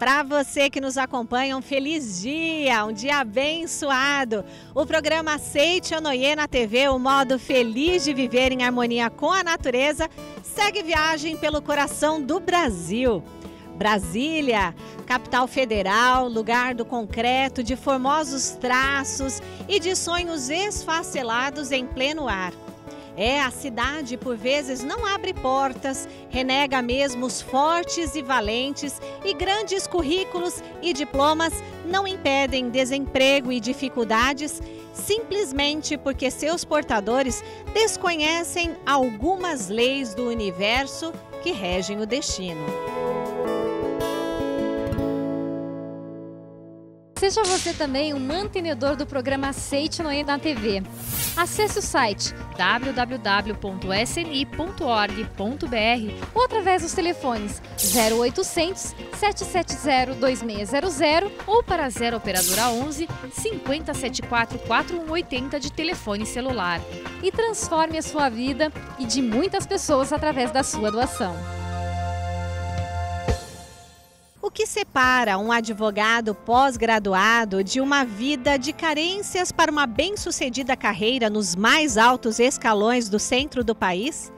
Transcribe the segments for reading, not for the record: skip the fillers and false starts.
Para você que nos acompanha, um feliz dia, um dia abençoado. O programa Aceite Onoye na TV, o modo feliz de viver em harmonia com a natureza, segue viagem pelo coração do Brasil. Brasília, capital federal, lugar do concreto, de formosos traços e de sonhos esfacelados em pleno ar. A cidade, por vezes, não abre portas, renega mesmo os fortes e valentes, e grandes currículos e diplomas não impedem desemprego e dificuldades, simplesmente porque seus portadores desconhecem algumas leis do universo que regem o destino. Seja você também um mantenedor do programa Aceite Onoye na TV. Acesse o site www.sni.org.br ou através dos telefones 0800 770 2600 ou para 0 operadora 11 5074 4180 de telefone celular. E transforme a sua vida e de muitas pessoas através da sua doação. O que separa um advogado pós-graduado de uma vida de carências para uma bem-sucedida carreira nos mais altos escalões do centro do país?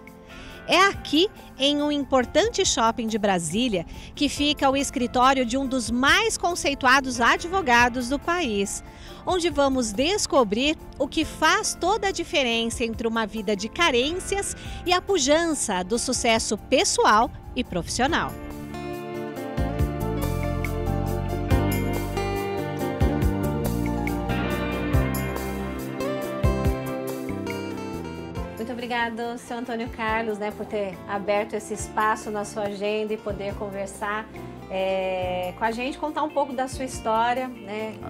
É aqui, em um importante shopping de Brasília, que fica o escritório de um dos mais conceituados advogados do país, onde vamos descobrir o que faz toda a diferença entre uma vida de carências e a pujança do sucesso pessoal e profissional. Muito obrigado, seu Antônio Carlos, por ter aberto esse espaço na sua agenda e poder conversar com a gente, contar um pouco da sua história.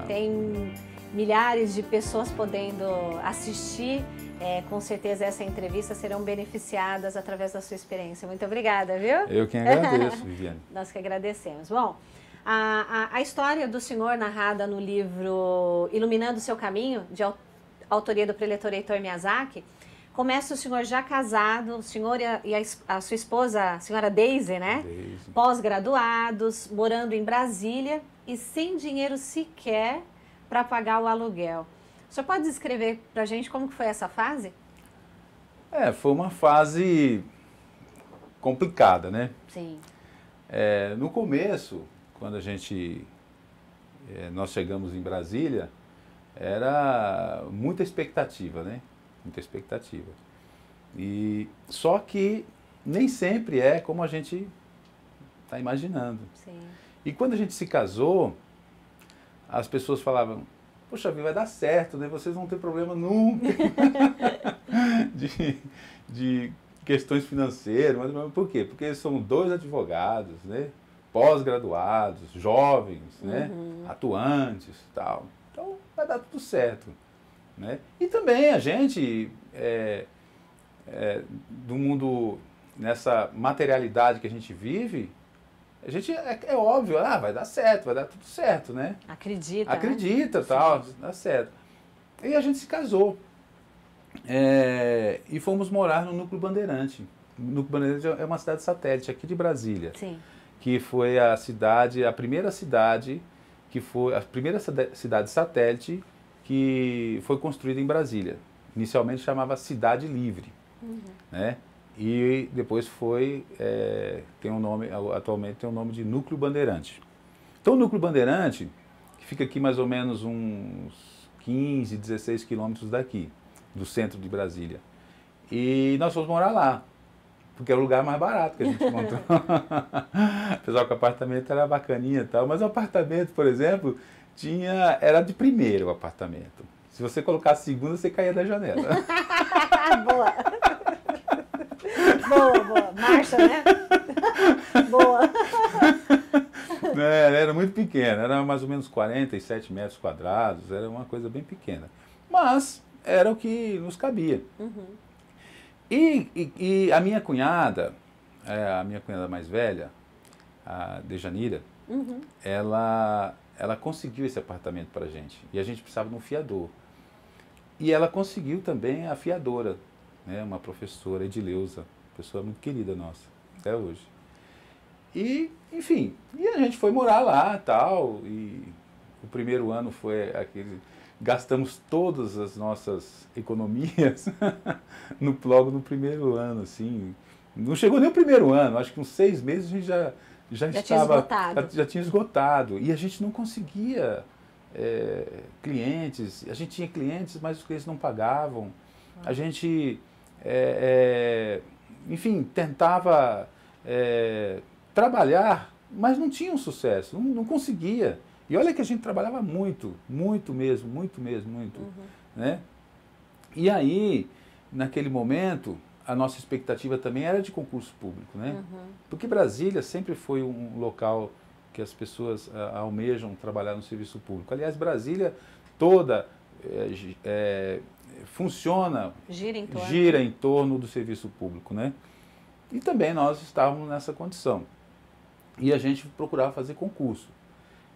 Tem milhares de pessoas podendo assistir. Com certeza essa entrevista serão beneficiadas através da sua experiência. Muito obrada, viu? Eu que agradeço, Viviane. Nós que agradecemos. Bom, a história do senhor narrada no livro Iluminando o Seu Caminho, de autoria do preletor Heitor Miyazaki, começa o senhor já casado, o senhor e a sua esposa, a senhora Deise, Deise. Pós-graduados, morando em Brasília e sem dinheiro sequer para pagar o aluguel. O senhor pode descrever para a gente como que foi essa fase? Foi uma fase complicada, né? Sim. No começo, quando nós chegamos em Brasília, era muita expectativa, né? Muita expectativa. Só que nem sempre é como a gente está imaginando. Sim. E quando a gente se casou, as pessoas falavam: poxa vida, vai dar certo, né? Vocês não vão ter problema nunca de questões financeiras. Mas por quê? Porque são dois advogados, né? Pós-graduados, jovens, né? Atuantes e tal. Então vai dar tudo certo. Né? E também a gente, do mundo, nessa materialidade que a gente vive, a gente é óbvio, vai dar certo, vai dar tudo certo, né? Acredita, né? Tal, dá certo. E a gente se casou. E fomos morar no Núcleo Bandeirante. O Núcleo Bandeirante é uma cidade satélite aqui de Brasília. Sim. Que foi a primeira cidade satélite que foi construída em Brasília. Inicialmente chamava Cidade Livre, né? E depois atualmente tem o nome de Núcleo Bandeirante. Então o Núcleo Bandeirante, que fica aqui mais ou menos uns 15, 16 quilômetros daqui, do centro de Brasília. E nós fomos morar lá, porque era o lugar mais barato que a gente encontrou. Apesar que o apartamento era bacaninha e tal, mas o apartamento, por exemplo, era de primeiro o apartamento. Se você colocasse segunda, você caía da janela. Boa. Boa. Marcha, né? Boa. Era muito pequeno, era mais ou menos 47 metros quadrados, era uma coisa bem pequena. Mas era o que nos cabia. E a minha cunhada mais velha, a Dejanira, ela conseguiu esse apartamento para a gente. E a gente precisava de um fiador. E ela conseguiu também a fiadora, né, uma professora, Edileuza, pessoa muito querida nossa, até hoje. E, enfim, e a gente foi morar lá tal, e o primeiro ano foi aquele... Gastamos todas as nossas economias logo no primeiro ano, assim. Não chegou nem o primeiro ano, acho que uns 6 meses a gente já estava... Já tinha esgotado. E a gente não conseguia clientes. A gente tinha clientes, mas os clientes não pagavam. A gente, enfim, tentava trabalhar, mas não tinha um sucesso, não conseguia. E olha que a gente trabalhava muito, muito mesmo, muito. Né? E aí, naquele momento, a nossa expectativa também era de concurso público, né? Porque Brasília sempre foi um local que as pessoas almejam trabalhar no serviço público. Aliás, Brasília toda funciona, gira em torno do serviço público, né? E também nós estávamos nessa condição. E a gente procurava fazer concurso.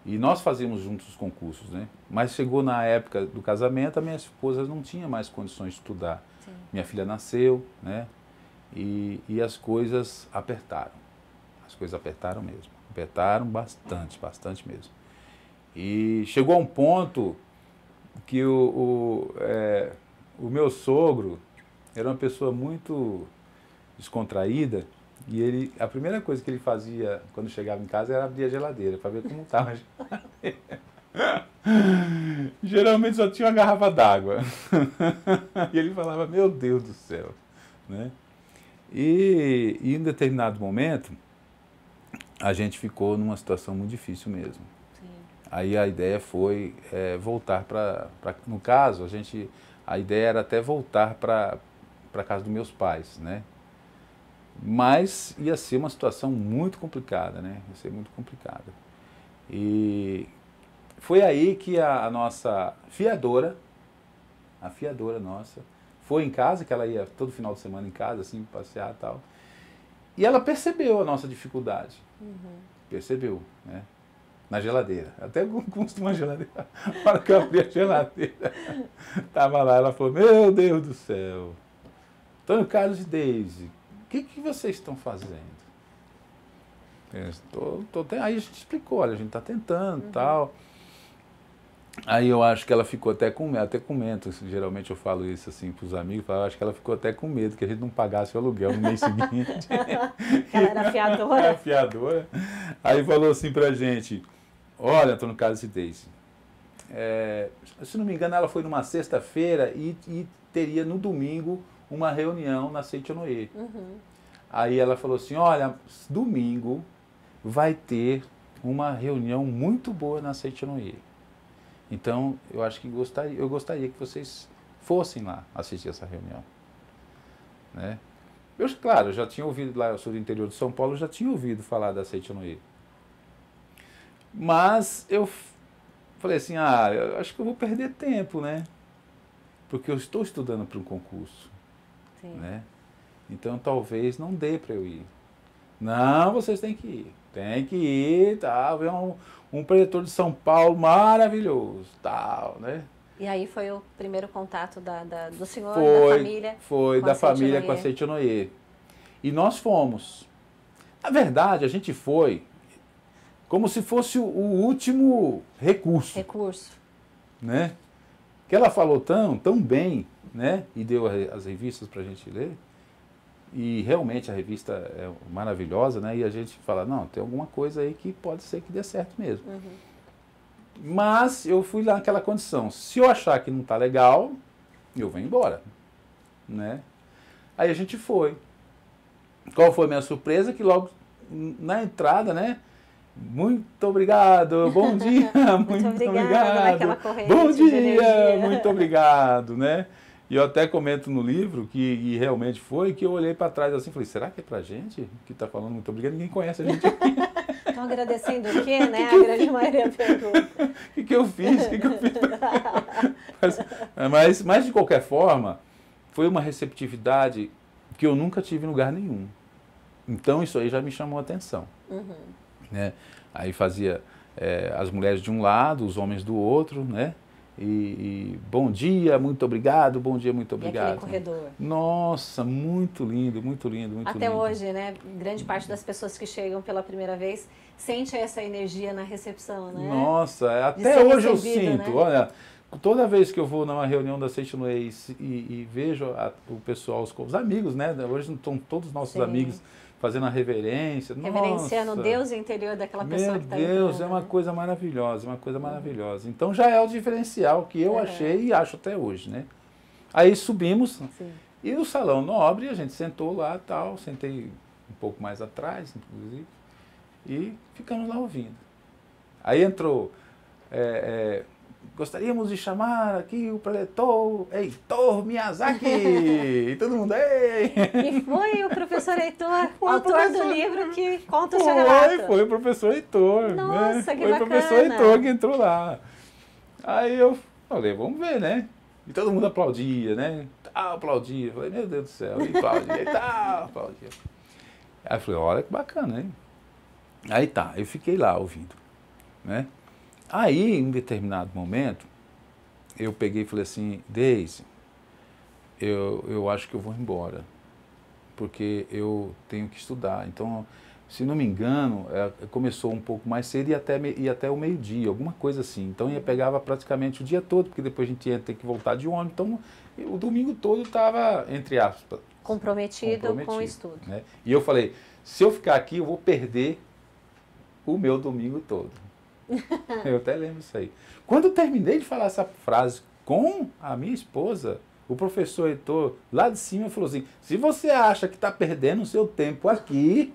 E nós fazíamos juntos os concursos, né? Mas chegou na época do casamento, a minha esposa não tinha mais condições de estudar. Sim. Minha filha nasceu, né? E as coisas apertaram. As coisas apertaram mesmo. Apertaram bastante mesmo. E chegou a um ponto que o meu sogro era uma pessoa muito descontraída. E a primeira coisa que ele fazia quando chegava em casa era abrir a geladeira para ver como estava a geladeira. Geralmente só tinha uma garrafa d'água. E ele falava, meu Deus do céu. Né? E em determinado momento, a gente ficou numa situação muito difícil mesmo. Sim. Aí a ideia foi voltar para... No caso, a ideia era até voltar para a casa dos meus pais, né? Mas ia ser uma situação muito complicada, né? Ia ser muito complicada. E foi aí que a nossa fiadora, a fiadora nossa, foi em casa, que ela ia todo final de semana em casa, assim, passear e tal. E ela percebeu a nossa dificuldade. Percebeu, né? Na geladeira. Até custa uma geladeira. Na hora que eu abri a geladeira, tava lá, ela falou, meu Deus do céu, Antônio Carlos e Deise, o que vocês estão fazendo? Aí a gente explicou, olha, a gente está tentando e tal. Aí eu acho que ela ficou até com medo, até comento, geralmente eu falo isso assim para os amigos, eu acho que ela ficou até com medo que a gente não pagasse o aluguel no mês seguinte. Ela era fiadora. Era fiadora. Aí falou assim pra gente, olha, Antônio Carlos e Deise, se não me engano ela foi numa sexta-feira e teria no domingo uma reunião na Seitonoye. Aí ela falou assim, olha, domingo vai ter uma reunião muito boa na Seitonoye. Então, eu acho que eu gostaria que vocês fossem lá assistir essa reunião. Né? Claro, eu já tinha ouvido lá, eu sou do interior de São Paulo, eu já tinha ouvido falar da Seitonoye. Mas eu falei assim, eu acho que eu vou perder tempo, né? Porque eu estou estudando para um concurso. Sim. Né? Então, talvez não dê para eu ir. Não, vocês têm que ir. Tem que ir, tal. É um preletor de São Paulo maravilhoso, tal, né? E aí foi o primeiro contato do senhor, da família? Foi, da família com a Seitonoye. E nós fomos. Na verdade, a gente foi como se fosse o último recurso. Né? Que ela falou tão bem, né? E deu as revistas para a gente ler. E realmente a revista é maravilhosa, né? E a gente fala, não, tem alguma coisa aí que pode ser que dê certo mesmo. Mas eu fui lá naquela condição. Se eu achar que não está legal, eu venho embora. Né? Aí a gente foi. Qual foi a minha surpresa? Que logo na entrada, né? Muito obrigado, bom dia, muito obrigado, bom dia, muito obrigado, né? E eu até comento no livro, que realmente foi, que eu olhei para trás assim e falei, será que é pra gente que está falando muito obrigado? Ninguém conhece a gente aqui. Estão agradecendo o quê, né? A grande maioria pergunta. O que eu fiz? Mas, de qualquer forma, foi uma receptividade que eu nunca tive em lugar nenhum. Então, isso aí já me chamou a atenção. Né? Aí fazia as mulheres de um lado, os homens do outro, né? e bom dia, muito obrigado, bom dia, muito E obrigado. aquele corredor. Nossa, muito lindo, muito lindo, muito Até lindo. hoje, né? Grande parte das pessoas que chegam pela primeira vez sente essa energia na recepção, né? Nossa, De até ser hoje eu recebido, sinto, né? olha, toda vez que eu vou numa reunião da Seixo e vejo o pessoal, os amigos, né? Hoje estão todos os nossos Sim. amigos fazendo a reverência. Reverenciando o Nossa, Deus interior daquela pessoa meu que está Deus, entrando, é uma né? coisa maravilhosa, uma coisa maravilhosa. Então já é o diferencial que eu achei e acho até hoje, né? Aí subimos Sim. e no salão nobre a gente sentou lá tal, sentei um pouco mais atrás, inclusive, e ficamos lá ouvindo. Aí entrou, gostaríamos de chamar aqui o preletor Heitor Miyazaki, e todo mundo, ei! E foi o professor Heitor, Foi o autor professor- do livro que conta o seu relato. Foi o professor Heitor. Nossa, né? que Foi o professor bacana. Heitor que entrou lá. Aí eu falei, vamos ver, né? E todo mundo aplaudia, né? Aplaudia. Eu falei, meu Deus do céu, e aplaudia, e aplaudia. Aí eu falei, olha que bacana, hein? Aí tá, eu fiquei lá ouvindo, né? Aí, em um determinado momento, eu peguei e falei assim, Deise, eu acho que eu vou embora, porque eu tenho que estudar. Então, se não me engano, começou um pouco mais cedo e até o meio-dia, alguma coisa assim. Então, eu pegava praticamente o dia todo, porque depois a gente ia ter que voltar de ônibus. Então, o domingo todo estava, entre aspas, Comprometido com o estudo. né? E eu falei, se eu ficar aqui, eu vou perder o meu domingo todo. Eu até lembro isso aí. Quando eu terminei de falar essa frase com a minha esposa, o professor Heitor, lá de cima, falou assim, se você acha que está perdendo o seu tempo aqui...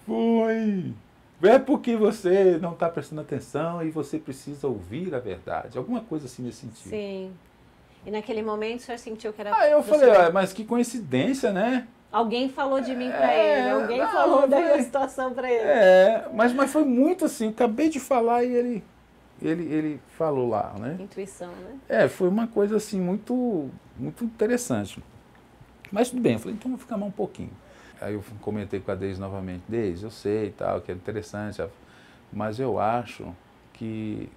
Foi... É porque você não está prestando atenção e você precisa ouvir a verdade. Alguma coisa assim nesse sentido. Sim. E naquele momento o senhor sentiu que era... Aí eu do falei, senhor? olha, mas que coincidência, né? Alguém falou de mim pra ele, alguém não, falou eu da falei- minha situação pra ele. Mas foi muito assim, eu acabei de falar e ele falou lá, né? Intuição, né? Foi uma coisa assim muito, muito interessante. Mas tudo bem, eu falei, então vou ficar mais um pouquinho. Aí eu comentei com a Deise novamente, Deise, eu sei e tal, que é interessante, mas eu acho que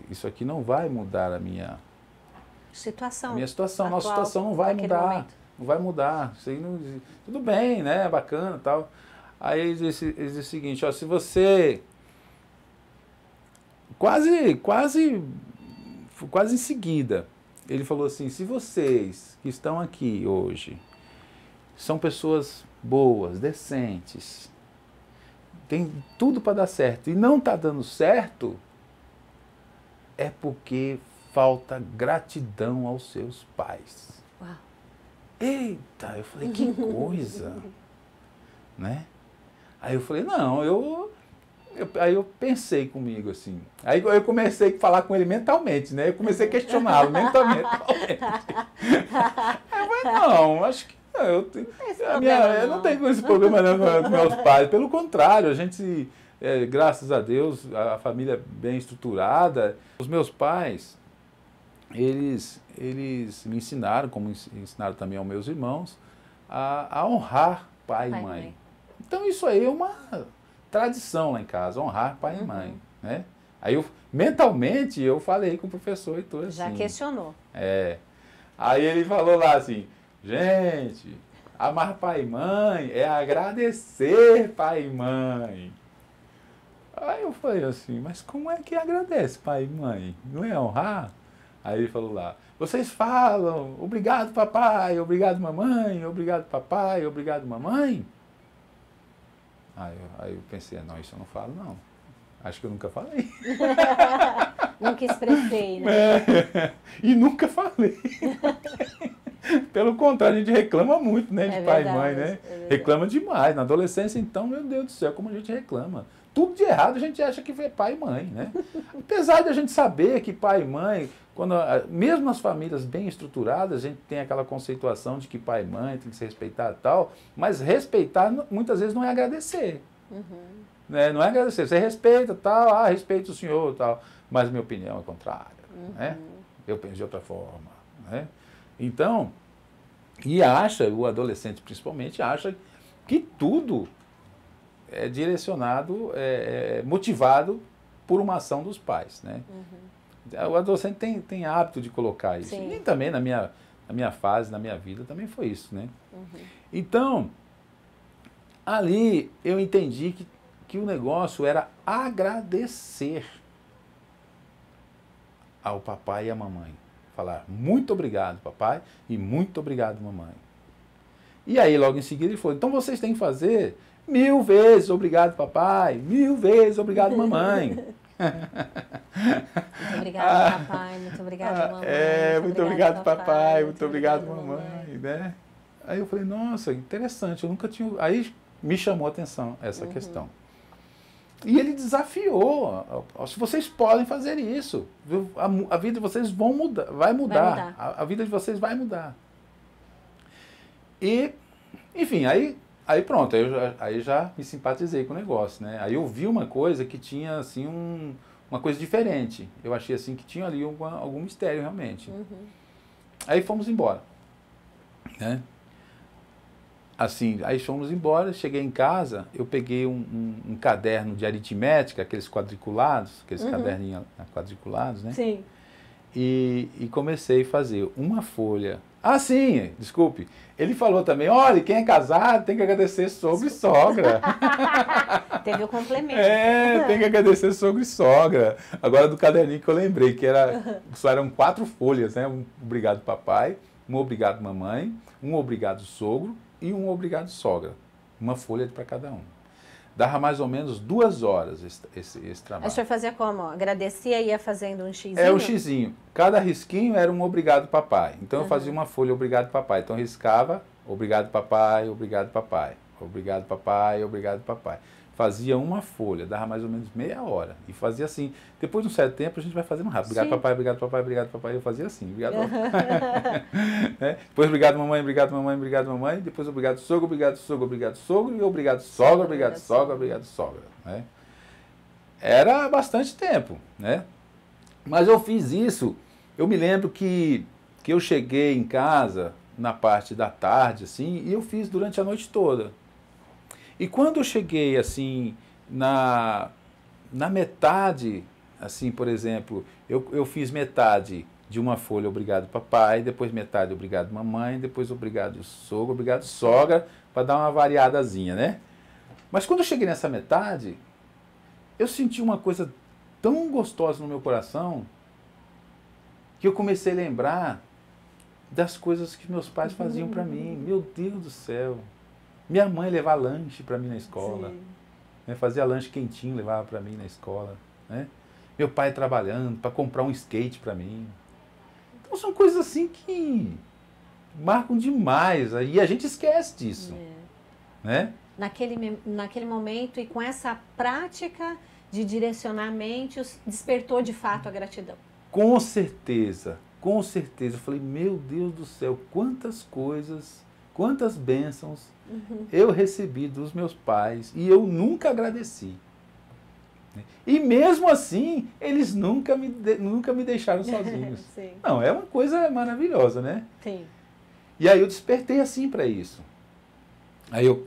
isso aqui não vai mudar a minha Situação. situação, nossa atual, situação não vai naquele mudar. momento. Não vai mudar. Isso aí não, tudo bem, né? Bacana e tal. Aí ele disse o seguinte, ó, se você... Quase em seguida, ele falou assim, se vocês que estão aqui hoje são pessoas boas, decentes, tem tudo para dar certo e não está dando certo, é porque falta gratidão aos seus pais. Uau. Eita, eu falei, que coisa, né? Aí eu falei, não, aí eu pensei comigo assim, aí eu comecei a falar com ele mentalmente, né? Eu comecei a questioná-lo mentalmente. Aí eu falei, não, acho que eu não tenho esse problema não, com meus pais, pelo contrário, a gente, graças a Deus, a família é bem estruturada. Os meus pais, eles me ensinaram, como ensinaram também aos meus irmãos, a honrar pai e mãe. Então isso aí é uma tradição lá em casa, honrar pai e mãe, né? Aí mentalmente eu falei com o professor Heitor assim. Já questionou. Aí ele falou lá assim, gente, amar pai e mãe é agradecer pai e mãe. Aí eu falei assim, mas como é que agradece pai e mãe? Não é honrar? Aí ele falou lá, vocês falam, obrigado papai, obrigado mamãe, obrigado papai, obrigado mamãe. Aí eu pensei, não, isso eu não falo não. Acho que eu nunca falei. Nunca expressei, né? E nunca falei. Pelo contrário, a gente reclama muito, né, de pai e mãe, né? Reclama demais. Na adolescência, então, meu Deus do céu, como a gente reclama. Tudo de errado a gente acha que é pai e mãe, né? Apesar de a gente saber que pai e mãe, mesmo as famílias bem estruturadas, a gente tem aquela conceituação de que pai e mãe tem que se respeitar e tal, mas respeitar muitas vezes não é agradecer. Né? Não é agradecer, você respeita tal, respeito o senhor tal, mas minha opinião é contrária. Né? Eu penso de outra forma. Né? Então, o adolescente principalmente, acha que tudo é direcionado, motivado por uma ação dos pais, né? O adolescente tem hábito de colocar isso. Sim. E também na minha fase, na minha vida, também foi isso, né? Então, ali eu entendi que o negócio era agradecer ao papai e à mamãe. Falar muito obrigado, papai, e muito obrigado, mamãe. E aí, logo em seguida, ele falou, então vocês têm que fazer 1000 vezes obrigado, papai, 1000 vezes obrigado, mamãe. Muito obrigado, papai, muito obrigado, mamãe. Muito obrigado, papai, muito obrigado, mamãe, né? Aí eu falei, nossa, interessante, eu nunca tinha... Aí me chamou a atenção essa questão. E ele desafiou, se vocês podem fazer isso, a vida de vocês vai mudar. A vida de vocês vai mudar. E, enfim, aí pronto, aí já me simpatizei com o negócio, né? Aí eu vi uma coisa que tinha, assim, uma coisa diferente. Eu achei, assim, que tinha ali algum mistério, realmente. Aí fomos embora, né? Assim, aí fomos embora, cheguei em casa, eu peguei um caderno de aritmética, aqueles quadriculados, aqueles caderninhos quadriculados, né? Sim. E comecei a fazer uma folha. Ah, sim, desculpe. Ele falou também, olha, quem é casado tem que agradecer sogro e sogra. Teve o complemento. Tem que agradecer sogro e sogra. Agora do caderninho que eu lembrei, que só eram 4 folhas, né? Um obrigado papai, um obrigado mamãe, um obrigado sogro e um obrigado sogra. Uma folha para cada um. Dava mais ou menos 2 horas esse trabalho. Aí o senhor fazia como? Agradecia e ia fazendo um xizinho? Um xizinho. Cada risquinho era um obrigado papai. Então eu fazia uma folha obrigado papai. Então eu riscava obrigado papai, obrigado papai. Obrigado papai, obrigado papai. Fazia uma folha, dava mais ou menos meia hora. E fazia assim. Depois de um certo tempo a gente vai fazendo rápido. Obrigado papai, obrigado papai, obrigado papai. Eu fazia assim. Obrigado papai. Depois obrigado mamãe, obrigado mamãe, obrigado mamãe. Depois obrigado sogro, obrigado sogro, obrigado sogro. E obrigado sogra, obrigado sogra, obrigado sogra. Né? Era bastante tempo, né? Mas eu fiz isso. Eu me lembro que eu cheguei em casa na parte da tarde, assim, e eu fiz durante a noite toda. E quando eu cheguei, assim, na metade, assim, por exemplo, eu fiz metade de uma folha obrigado papai, depois metade obrigado mamãe, depois obrigado sogro, obrigado sogra, para dar uma variadazinha, né? Mas quando eu cheguei nessa metade, eu senti uma coisa tão gostosa no meu coração que eu comecei a lembrar das coisas que meus pais faziam para mim. Meu Deus do céu! Minha mãe levava lanche para mim na escola, né? Fazia lanche quentinho, levava para mim na escola, né? Meu pai trabalhando para comprar um skate para mim. Então são coisas assim que marcam demais, e a gente esquece disso, né? Naquele momento e com essa prática de direcionar a mente, despertou de fato a gratidão. Com certeza, com certeza. Eu falei, meu Deus do céu, quantas coisas, quantas bênçãos eu recebi dos meus pais e eu nunca agradeci. E mesmo assim, eles nunca me deixaram sozinhos. Não, é uma coisa maravilhosa, né? Sim. E aí eu despertei assim para isso. Aí eu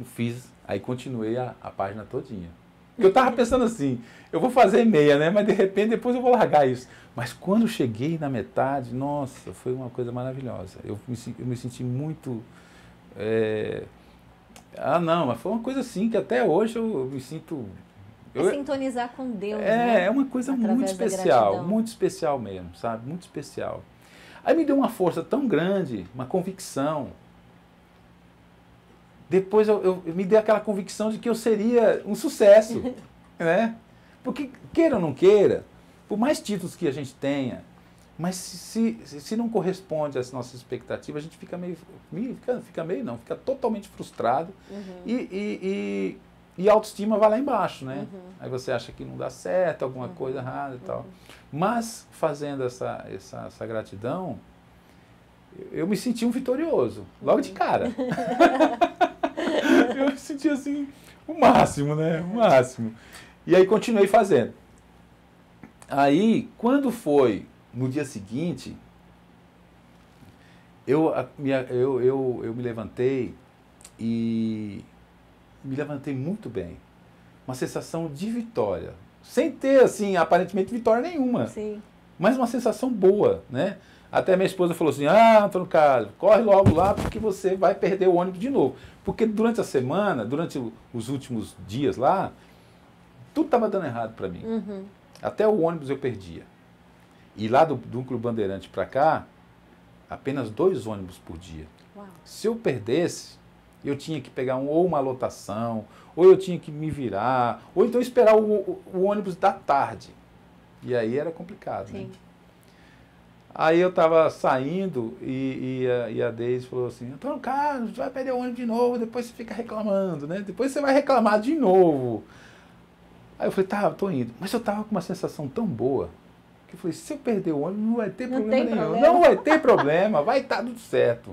aí continuei a página todinha. Eu estava pensando assim, eu vou fazer meia, né? Mas de repente depois eu vou largar isso. Mas quando eu cheguei na metade, nossa, foi uma coisa maravilhosa. Eu me senti muito... mas foi uma coisa assim que até hoje eu me sinto... sintonizar com Deus, né? É uma coisa muito especial mesmo, sabe? Muito especial. Aí me deu uma força tão grande, uma convicção. Depois eu me dei aquela convicção de que eu seria um sucesso, né? Porque, queira ou não queira, por mais títulos que a gente tenha, mas se não corresponde às nossas expectativas, a gente fica fica totalmente frustrado e a autoestima vai lá embaixo, né? Aí você acha que não dá certo, alguma coisa errada e tal. Mas, fazendo essa gratidão, eu me senti um vitorioso, logo de cara. Eu me senti assim, o máximo, né? O máximo. E aí continuei fazendo. Aí, quando foi no dia seguinte, eu me levantei e me levantei muito bem. Uma sensação de vitória. sem ter, assim, aparentemente vitória nenhuma. Sim. Mas uma sensação boa, né? Até minha esposa falou assim, Antônio Carlos, corre logo lá porque você vai perder o ônibus de novo. Porque durante a semana, durante os últimos dias lá, tudo estava dando errado para mim. Uhum. Até o ônibus eu perdia. E lá do Núcleo Bandeirante para cá, apenas 2 ônibus por dia. Uau. Se eu perdesse, eu tinha que pegar ou uma lotação, ou eu tinha que me virar, ou então esperar o ônibus da tarde. E aí era complicado, Sim. né? Aí eu estava saindo e a Deise falou assim, Antônio Carlos, vai perder o ônibus de novo, depois você fica reclamando, né? Depois você vai reclamar de novo. Aí eu falei, tá, eu tô indo. Mas eu tava com uma sensação tão boa, que eu falei, se eu perder o ônibus, não vai ter problema nenhum. Não vai ter problema, vai estar tudo certo.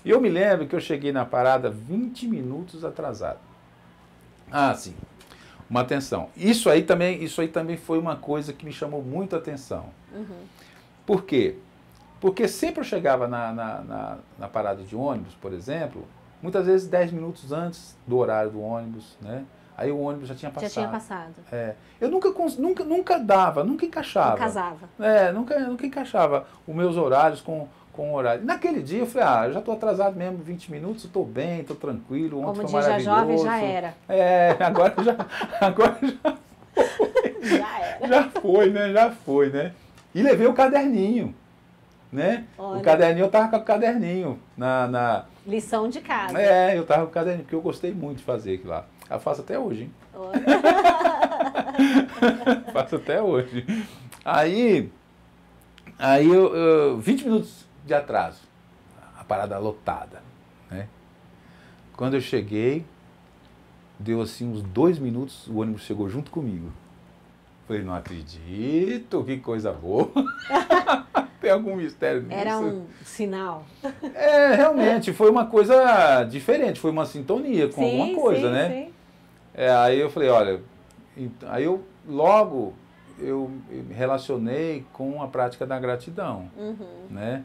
E eu me lembro que eu cheguei na parada 20 minutos atrasado. Ah, sim. Uma atenção. Isso aí também foi uma coisa que me chamou muito a atenção. Uhum. Por quê? Porque sempre eu chegava na parada de ônibus, por exemplo, muitas vezes 10 minutos antes do horário do ônibus, né? Aí o ônibus já tinha passado. Já tinha passado. É. Eu nunca dava, nunca encaixava. Não casava. Nunca encaixava os meus horários com o horário. Naquele dia eu falei, eu já estou atrasado mesmo 20 minutos, estou bem, estou tranquilo, ontem foi maravilhoso. Como diz a jovem, já era. Agora já Já era. Já foi, né? E levei o caderninho, né? Olha. O caderninho, eu tava com o caderninho na... Lição de casa. Eu tava com o caderninho, porque eu gostei muito de fazer aquilo lá. Eu faço até hoje, hein? Faço até hoje. Aí 20 minutos de atraso, a parada lotada, né? Quando eu cheguei, deu assim uns 2 minutos, o ônibus chegou junto comigo. Falei, não acredito, que coisa boa. Tem algum mistério nisso? Era um sinal. Realmente, foi uma coisa diferente, foi uma sintonia com alguma coisa, né? Sim. Aí eu falei, olha, aí eu logo me relacionei com a prática da gratidão, né?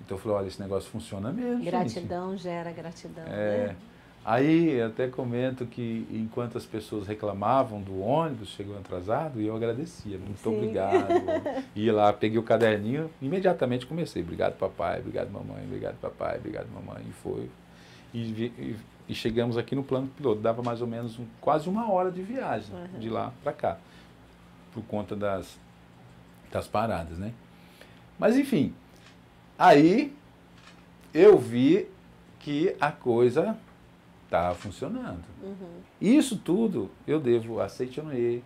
Então eu falei, olha, esse negócio funciona mesmo, Gratidão gente. gera gratidão, né? Aí eu até comento que enquanto as pessoas reclamavam do ônibus, chegou atrasado, eu agradecia, muito obrigado. Ia lá, peguei o caderninho, imediatamente comecei, obrigado papai, obrigado mamãe, obrigado papai, obrigado mamãe, e foi. E chegamos aqui no plano piloto, dava mais ou menos quase 1 hora de viagem, de lá para cá, por conta das paradas, né? Mas enfim, aí eu vi que a coisa estava funcionando. Isso tudo eu devo a Seichonoye,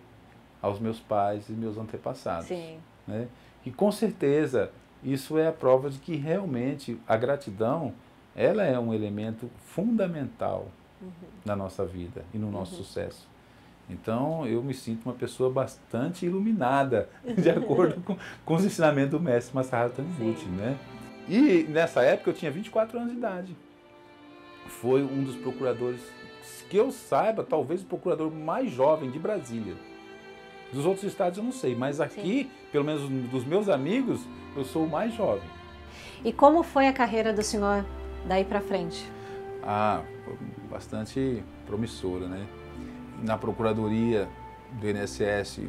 aos meus pais e meus antepassados. Sim. Né? E com certeza isso é a prova de que realmente a gratidão ela é um elemento fundamental na nossa vida e no nosso sucesso. Então eu me sinto uma pessoa bastante iluminada, de acordo com os ensinamentos do mestre Masaharu Taniguchi, né? E nessa época eu tinha 24 anos de idade. Foi um dos procuradores, que eu saiba, talvez o procurador mais jovem de Brasília. Dos outros estados eu não sei, mas aqui, pelo menos dos meus amigos, eu sou o mais jovem. E como foi a carreira do senhor daí para frente? Bastante promissora, né? Na procuradoria do INSS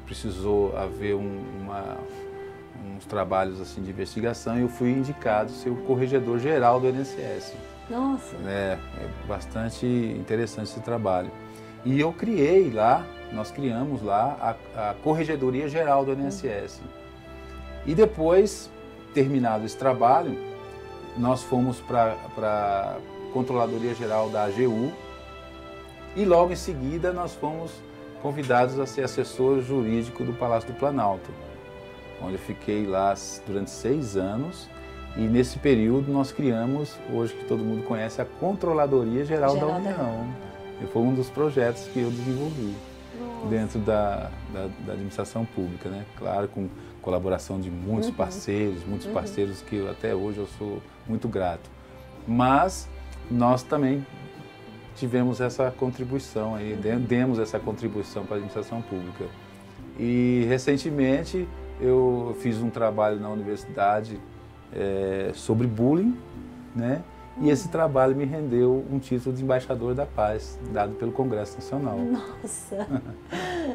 precisou haver uns trabalhos assim de investigação e eu fui indicado ser o corregedor geral do INSS. Nossa! É bastante interessante esse trabalho. E eu criei lá, nós criamos lá a Corregedoria Geral do INSS. E depois, terminado esse trabalho, nós fomos para a Controladoria Geral da AGU e logo em seguida nós fomos convidados a ser assessor jurídico do Palácio do Planalto, onde eu fiquei lá durante 6 anos. E nesse período nós criamos, hoje que todo mundo conhece, a Controladoria Geral da União. E foi um dos projetos que eu desenvolvi dentro da administração pública, né? Claro, com colaboração de muitos parceiros que até hoje eu sou muito grato. Mas nós também tivemos essa contribuição, demos essa contribuição para a administração pública. E recentemente eu fiz um trabalho na universidade sobre bullying, né? E esse trabalho me rendeu um título de embaixador da paz, dado pelo Congresso Nacional. Nossa!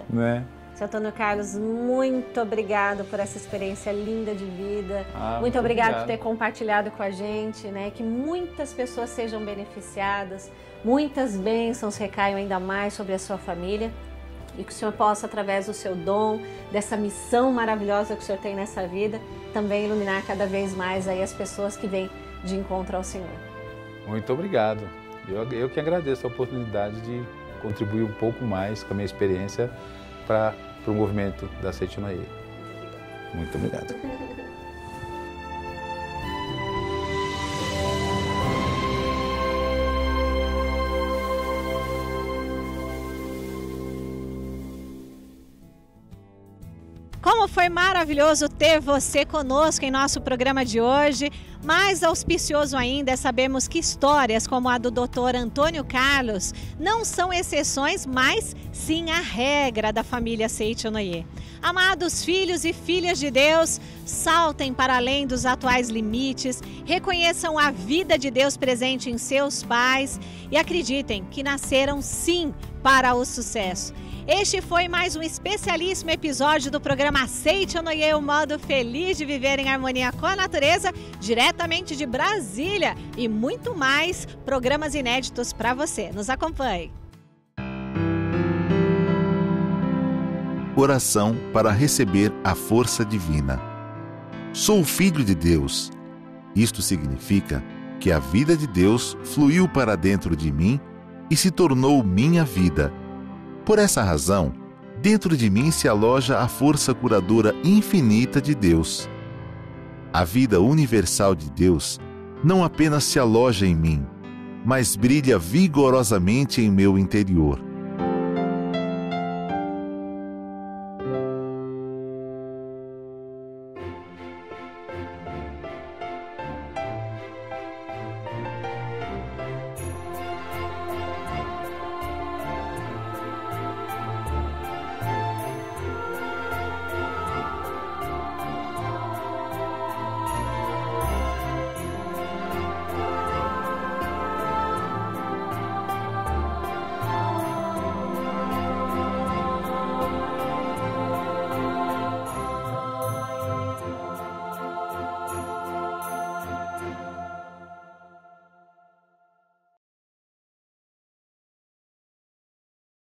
Né? Seu Antônio Carlos, muito obrigado por essa experiência linda de vida. Muito obrigado por ter compartilhado com a gente, né? Que muitas pessoas sejam beneficiadas, muitas bênçãos recaiam ainda mais sobre a sua família e que o Senhor possa, através do seu dom, dessa missão maravilhosa que o Senhor tem nessa vida, também iluminar cada vez mais aí as pessoas que vêm de encontro ao Senhor. Muito obrigado. Eu que agradeço a oportunidade de contribuir um pouco mais com a minha experiência para o movimento da Seite Onoye. Muito obrigado. Como foi maravilhoso ter você conosco em nosso programa de hoje. Mais auspicioso ainda é sabermos que histórias como a do Dr. Antônio Carlos não são exceções, mas sim a regra da família Seite Onoye. Amados filhos e filhas de Deus, saltem para além dos atuais limites, reconheçam a vida de Deus presente em seus pais e acreditem que nasceram sim para o sucesso. Este foi mais um especialíssimo episódio do programa Seite Onoye, o modo feliz de viver em harmonia com a natureza, diretamente de Brasília, e muito mais programas inéditos para você. Nos acompanhe. Oração para receber a força divina. Sou filho de Deus. Isto significa que a vida de Deus fluiu para dentro de mim e se tornou minha vida. Por essa razão, dentro de mim se aloja a força curadora infinita de Deus. A vida universal de Deus não apenas se aloja em mim, mas brilha vigorosamente em meu interior.